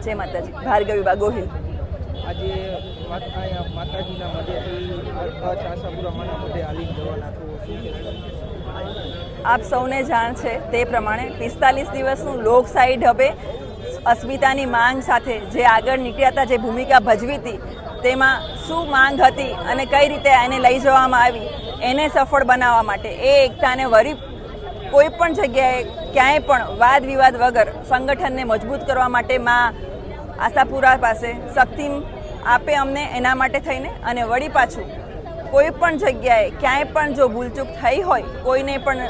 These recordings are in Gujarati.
જય માતાજી. ભાર્ગવી ગોહિલ. આજે માતાજીના મઢેથી કચ્છ આશાપુરા માના મઢે હાલી જવાના છો, શું કહેશો? આપ સૌને જાણ છે તે પ્રમાણે 45 દિવસનું લોકશાહી ઢબે અસ્મિતાની માંગ સાથે જે આગળ નીકળ્યા હતા, જે ભૂમિકા ભજવી હતી, તેમાં શું માંગ હતી અને કઈ રીતે એને લઈ જવામાં આવી, એને સફળ બનાવવા માટે એ એકતાને વરી કોઈ પણ જગ્યાએ ક્યાંય પણ વાદ વિવાદ વગર સંગઠનને મજબૂત કરવા માટે માં આશાપુરા પાસે શક્તિ આપે અમને, એના માટે થઈને. અને વળી પાછું કોઈ પણ જગ્યાએ ક્યાંય પણ જો ભૂલચૂક થઈ હોય, કોઈને પણ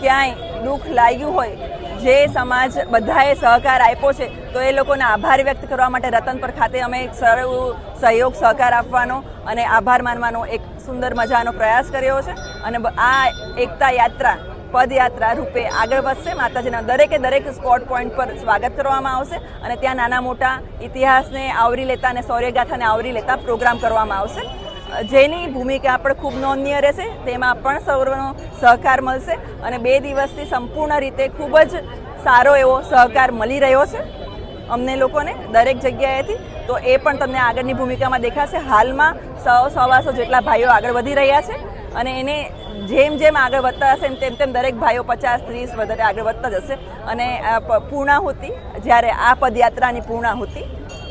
ક્યાંય દુઃખ લાગ્યું હોય, જે સમાજ બધાએ સહકાર આપ્યો છે, તો એ લોકોને આભાર વ્યક્ત કરવા માટે રતનપર ખાતે અમે એક સરળ સહયોગ સહકાર આપવાનો અને આભાર માનવાનો એક સુંદર મજાનો પ્રયાસ કર્યો છે. અને આ એકતા યાત્રા પદયાત્રા રૂપે આગળ વધશે. માતાજીના દરેક સ્પોટ પોઈન્ટ પર સ્વાગત કરવામાં આવશે અને ત્યાં નાના મોટા ઇતિહાસને આવરી લેતા અને શૌર્યગાથાને આવરી લેતા પ્રોગ્રામ કરવામાં આવશે, જેની ભૂમિકા પણ ખૂબ નોંધનીય રહેશે. તેમાં પણ સૌનો સહકાર મળશે અને 2 દિવસથી સંપૂર્ણ રીતે ખૂબ જ સારો એવો સહકાર મળી રહ્યો છે અમને લોકોને દરેક જગ્યાએથી. તો એ પણ તમને આગળની ભૂમિકામાં દેખાશે. હાલમાં 100-125 જેટલા ભાઈઓ આગળ વધી રહ્યા છે અને એને જેમ આગળ વધતા હશે તેમ દરેક ભાઈઓ 50-30 વધારે આગળ વધતા જશે. અને પૂર્ણાહુતિ, જ્યારે આ પદયાત્રાની પૂર્ણાહુતિ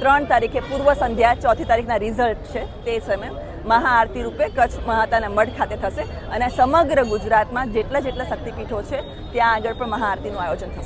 3 તારીખે પૂર્વ સંધ્યા 4મી તારીખના રિઝલ્ટ છે, તે સમયે મહાઆરતી રૂપે કચ્છ મહાતાના મઢ ખાતે થશે અને સમગ્ર ગુજરાતમાં જેટલા શક્તિપીઠો છે ત્યાં આગળ પણ મહાઆરતીનું આયોજન થશે.